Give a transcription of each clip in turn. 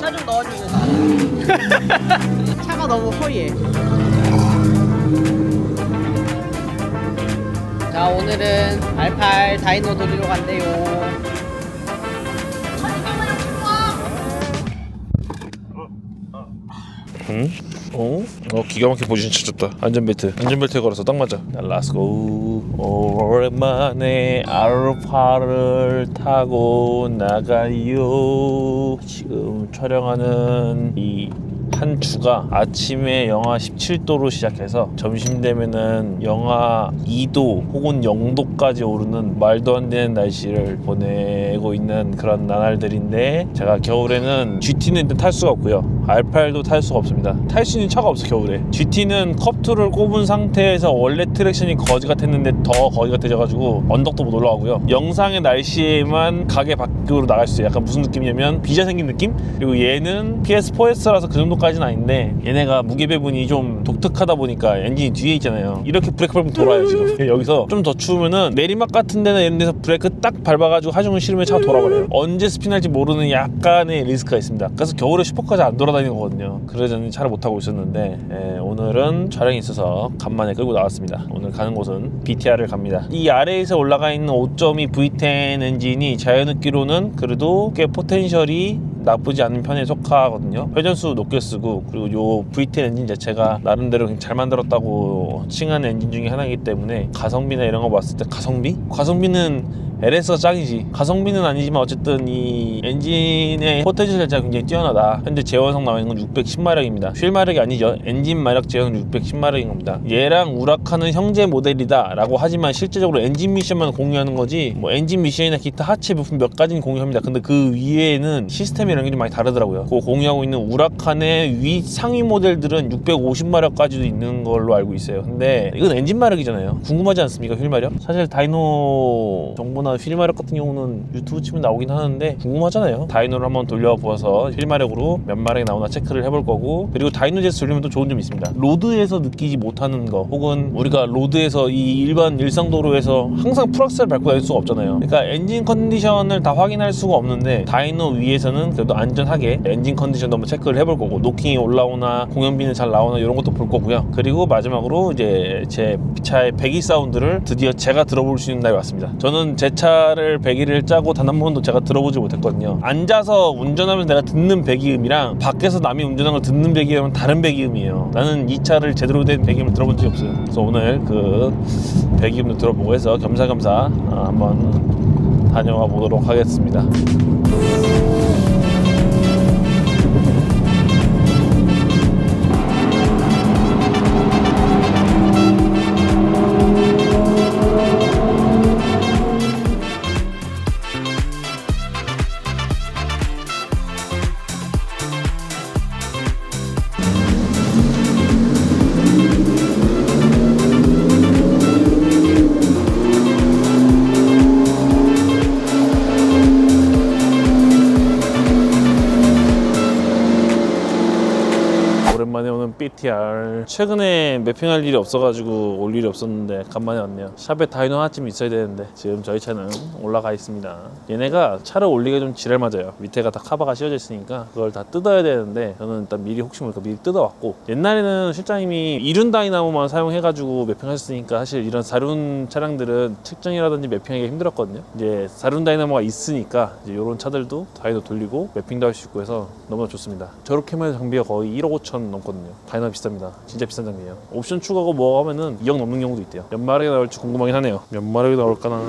차 좀 넣어주고. 차가 너무 허위해. 자, 오늘은 R8 다이노 돌리러 간대요. 응? 기가 막히게 포지션 찾았다. 안전벨트 걸어서 딱 맞아. 렛츠고. 오랜만에 알파를 타고 나가요. 지금 촬영하는 이 한 주가 아침에 영하 17도로 시작해서 점심 되면은 영하 2도 혹은 0도까지 오르는 말도 안 되는 날씨를 보내고 있는 그런 나날들인데, 제가 겨울에는 GT는 일단 탈 수가 없고요, R8도 탈 수가 없습니다. 탈 수 있는 차가 없어 겨울에. GT는 컵2를 꼽은 상태에서 원래 트랙션이 거지 같았는데 더 거지 같아져가지고 언덕도 못 올라가고요. 영상의 날씨에만 가게 밖으로 나갈 수 있어요. 약간 무슨 느낌이냐면 비자 생긴 느낌? 그리고 얘는 PS4S라서 그 정도까지는 아닌데, 얘네가 무게 배분이 좀 독특하다 보니까 엔진이 뒤에 있잖아요. 이렇게 브레이크 밟으면 돌아요 지금. 여기서 좀 더 추우면은 내리막 같은 데나 이런 데서 브레이크 딱 밟아가지고 하중을 실으면 차가 돌아버려요. 언제 스피날지 모르는 약간의 리스크가 있습니다. 그래서 겨울에 슈퍼카지 안 돌아다니는 거거든요. 그래서 저는 차를 못 타고 있었는데, 오늘은 촬영이 있어서 간만에 끌고 나왔습니다. 오늘 가는 곳은 BTR을 갑니다. 이 아래에서 올라가 있는 5.2 V10 엔진이 자연흡기로는 그래도 꽤 포텐셜이 나쁘지 않은 편에 속하거든요. 회전수 높게 쓰고, 그리고 요 V10 엔진 자체가 나름대로 잘 만들었다고 칭하는 엔진 중에 하나이기 때문에 가성비나 이런 거 봤을 때, 가성비는 LS가 짱이지. 가성비는 아니지만 어쨌든 이 엔진의 포텐셜 자체가 굉장히 뛰어나다. 현재 제원성 나와 있는 건 610마력입니다. 휠 마력이 아니죠. 엔진 마력 제어는 610마력인 겁니다. 얘랑 우라카는 형제 모델이다 라고 하지만 실제적으로 엔진 미션만 공유하는 거지, 뭐 엔진 미션이나 기타 하체 부품 몇 가지는 공유합니다. 근데 그 위에는 시스템이 이런 게 좀 많이 다르더라고요. 그 공유하고 있는 우라칸의 위 상위 모델들은 650마력까지도 있는 걸로 알고 있어요. 근데 이건 엔진 마력이잖아요. 궁금하지 않습니까? 휠 마력? 사실 다이노 정보나 휠 마력 같은 경우는 유튜브 치면 나오긴 하는데 궁금하잖아요. 다이노를 한번 돌려보아서 휠 마력으로 몇 마력이 나오나 체크를 해볼 거고, 그리고 다이노 제스 돌리면 또 좋은 점이 있습니다. 로드에서 느끼지 못하는 거, 혹은 우리가 로드에서 이 일반 일상도로에서 항상 풀악셀 밟고 다닐 수가 없잖아요. 그러니까 엔진 컨디션을 다 확인할 수가 없는데, 다이노 위에서는 그래도 안전하게 엔진 컨디션도 한번 체크를 해볼 거고, 노킹이 올라오나 공연비는 잘 나오나 이런 것도 볼 거고요. 그리고 마지막으로 이제 제 차의 배기 사운드를 드디어 제가 들어볼 수 있는 날이 왔습니다. 저는 제 차를 배기를 짜고 단 한 번도 제가 들어보지 못했거든요. 앉아서 운전하면서 내가 듣는 배기음이랑 밖에서 남이 운전하는 걸 듣는 배기음은 다른 배기음이에요. 나는 이 차를 제대로 된 배기음을 들어본 적이 없어요. 그래서 오늘 그 배기음도 들어보고 해서 겸사겸사 한번 다녀와 보도록 하겠습니다. 오랜만에 오는 BTR. 최근에 매핑할 일이 없어가지고 올 일이 없었는데 간만에 왔네요. 샵에 다이노 하나쯤 있어야 되는데 지금 저희 차는 올라가 있습니다. 얘네가 차를 올리기가 좀 지랄 맞아요. 밑에가 다 카바가 씌워져 있으니까 그걸 다 뜯어야 되는데, 저는 일단 미리 혹시 모르니까 미리 뜯어왔고, 옛날에는 실장님이 이륜 다이나모만 사용해가지고 매핑하셨으니까 사실 이런 4륜 차량들은 측정이라든지 매핑하기가 힘들었거든요. 이제 4륜 다이나모가 있으니까 이제 이런 차들도 다이노 돌리고 매핑도 할 수 있고 해서 너무나 좋습니다. 저렇게만 해도 장비가 거의 1억 5천 넘거든요. 다이노 비쌉니다. 진짜 비싼 장비예요. 옵션 추가하고 뭐 하면은 2억 넘는 경우도 있대요. 몇 마력이 나올지 궁금하긴 하네요. 몇 마력이 나올까나.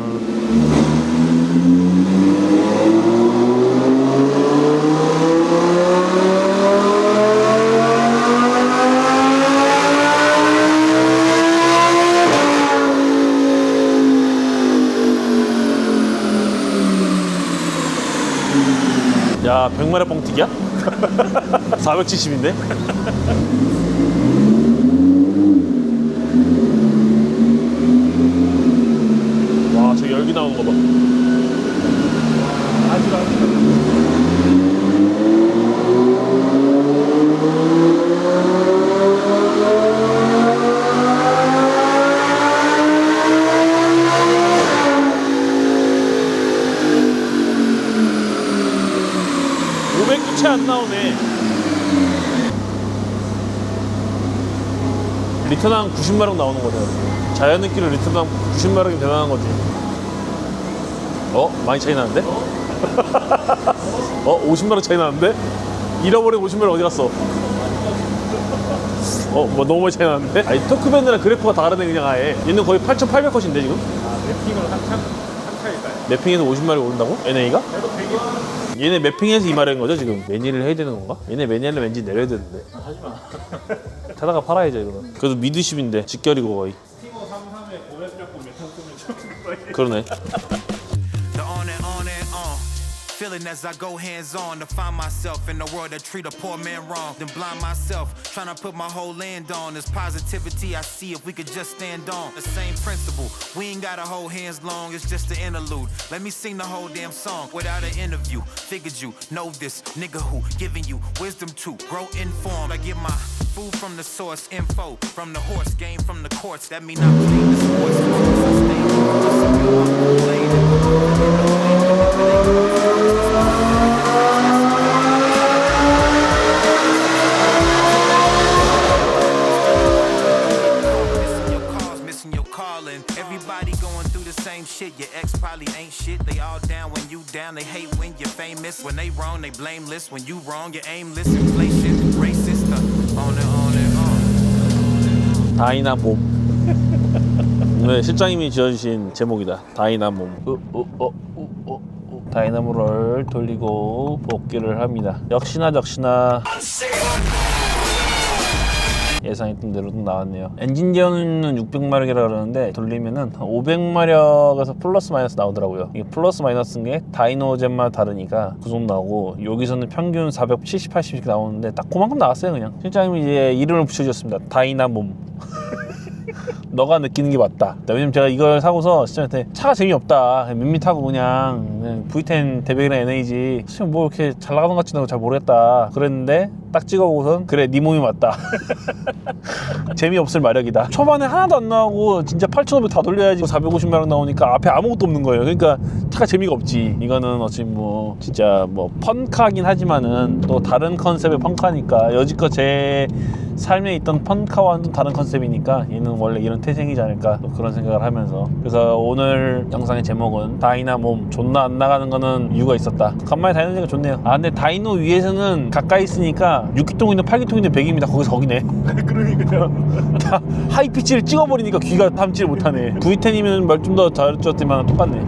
야, 100마력 뻥튀기야? 470인데? 와, 저 열기 나오는 거 봐. 액체 안 나오네. 리터당 90마력 나오는 거죠. 자연느끼로 리터당 90마력이 대단한 거지. 많이 차이 나는데? 50마력 차이 나는데? 잃어버린 50마력 어디 갔어? 뭐 너무 많이 차이 나는데? 아니, 토크밴드랑 그래프가 다르네, 그냥 아예. 얘는 거의 8,800컷인데, 지금? 맵핑으로 한차일까요? 매핑에서 50마력 오른다고? NA가? 얘네 매핑에서 이 마력인 거죠, 지금? 매니를 해야 되는 건가? 얘네 매니를 왠지 내려야 되는데. 하지마. 사다가 팔아야죠, 이거는. 그래도 미드십인데, 직결이고 거의. 티모 33에 500몇 분 메탄 쓰면 그러네. The on and on. Feeling as I go hands on to find myself in a world that treat a poor man wrong. Then blind myself, trying to put my whole land on this positivity I see if we could just stand on. The same principle, we ain't gotta hold hands long, it's just an interlude. Let me sing the whole damn song without an interview. Figured you know this nigga who giving you wisdom to grow informed. I get my food from the source, info from the horse, game from the courts. That mean I play the sports. I stay just to build my own lane. Everybody going through the same shit. Your ex probably ain't shit. They all down when you down. They hate when you're famous. When they wrong, they blameless. When you wrong, you're aimless. Inflation, racist. On and on. 다이나몸. 네, 실장님이 지어주신 제목이다. 다이나몸. 다이나모를 돌리고 복귀를 합니다. 역시나 예상했던 대로 나왔네요. 엔진 제어는 600마력이라 그러는데 돌리면은 500마력에서 플러스 마이너스 나오더라고요. 이게 플러스 마이너스인 게 다이노젠마다 다르니까 그 정도 나오고, 여기서는 평균 470, 80 이렇게 나오는데 딱 그만큼 나왔어요. 그냥 실장님이 이제 이름을 붙여줬습니다. 다이나몸. 너가 느끼는 게 맞다. 왜냐면 제가 이걸 사고서 시장한테 차가 재미없다, 밋밋하고 그냥 V10 대백이랑 NA지 뭐 이렇게 잘 나가는 것 같지도 잘 모르겠다 그랬는데, 딱 찍어보고선 그래, 네 몸이 맞다. 재미없을 마력이다. 초반에 하나도 안 나오고 진짜 8,500 다 돌려야지 450마력 나오니까 앞에 아무것도 없는 거예요. 그러니까 차가 재미가 없지. 이거는 어차피 뭐 진짜 뭐 펀카긴 하지만은 또 다른 컨셉의 펀카니까, 여지껏 제 삶에 있던 펀카와는 좀 다른 컨셉이니까 얘는 원래 이런 태생이지 않을까, 또 그런 생각을 하면서. 그래서 오늘 영상의 제목은 다이나몸. 존나 안 나가는 거는 이유가 있었다. 간만에 다이노니까 좋네요. 근데 다이노 위에서는 가까이 있으니까 6기통이든 8기통이든 100입니다. 거기네. 그러니까요. 다 하이피치를 찍어버리니까 귀가 담지를 못하네. V10이면 말 좀 더 잘해줬지만 똑같네.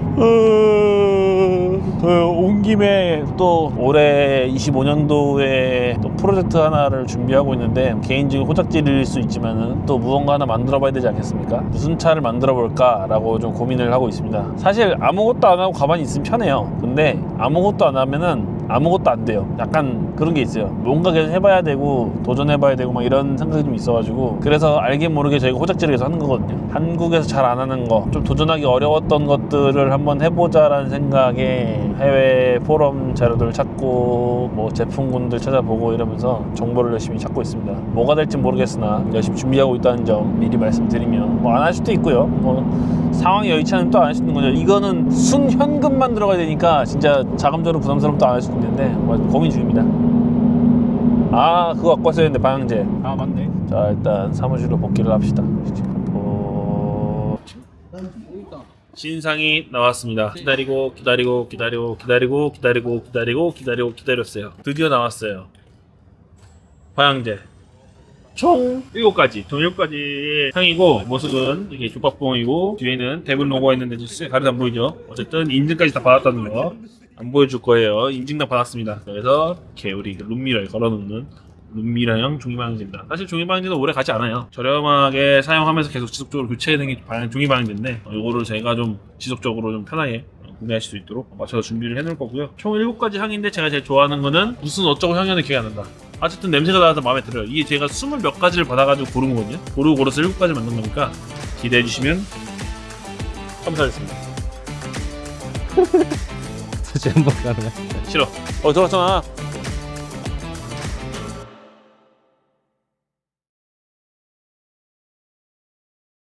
온 김에 또 올해 25년도에 또 프로젝트 하나를 준비하고 있는데, 개인적인 호작질일 수 있지만은 또 무언가 하나 만들어 봐야 되지 않겠습니까? 무슨 차를 만들어 볼까 라고 좀 고민을 하고 있습니다. 사실 아무것도 안 하고 가만히 있으면 편해요. 근데 아무것도 안 하면은 아무것도 안 돼요. 약간 그런 게 있어요. 뭔가 계속 해봐야 되고 도전해봐야 되고 막 이런 생각이 좀 있어가지고, 그래서 알게 모르게 저희가 호작질을 계속 하는 거거든요. 한국에서 잘 안 하는 거, 좀 도전하기 어려웠던 것들을 한번 해보자라는 생각에 해외 포럼 자료들 찾고 뭐 제품군들 찾아보고 이러면서 정보를 열심히 찾고 있습니다. 뭐가 될지 모르겠으나 열심히 준비하고 있다는 점 미리 말씀드리면, 뭐 안 할 수도 있고요. 뭐 상황이 여의치 않으면 또 안 할 수 있는 거죠. 이거는 순현금만 들어가야 되니까 진짜 자금적으로 부담스러우면 또 안 할 수 있는데, 뭐 고민 중입니다. 그거 갖고 왔어야 했는데, 방향제. 맞네. 자, 일단 사무실로 복귀를 합시다. 신상이 나왔습니다. 기다렸어요. 드디어 나왔어요. 방향제 총 7가지, 총 7가지의 상이고, 모습은 이렇게 족박봉이고, 뒤에는 대불 로고가 있는데 가려서 안 보이죠? 어쨌든 인증까지 다 받았다는 거 안 보여줄 거예요. 인증 다 받았습니다. 그래서 이렇게 우리 룸미러에 걸어놓는 룸미러형 종이방향제입니다. 사실 종이방향제도 오래 가지 않아요. 저렴하게 사용하면서 계속 지속적으로 교체되는 게 종이방향제인데, 이거를 제가 좀 지속적으로 좀 편하게 구매하실 수 있도록 맞춰서 준비를 해놓을 거고요. 총 7가지 향인데 제가 제일 좋아하는 거는 무슨 어쩌고 향이었는데 기억이 안 난다. 어쨌든 냄새가 나서 마음에 들어요. 이게 제가 20 몇 가지를 받아가지고 고른 거거든요. 고르고 고르서 7가지 만든 거니까 기대해주시면 감사하겠습니다. 다시 한번 가네. 싫어. 들어왔잖아.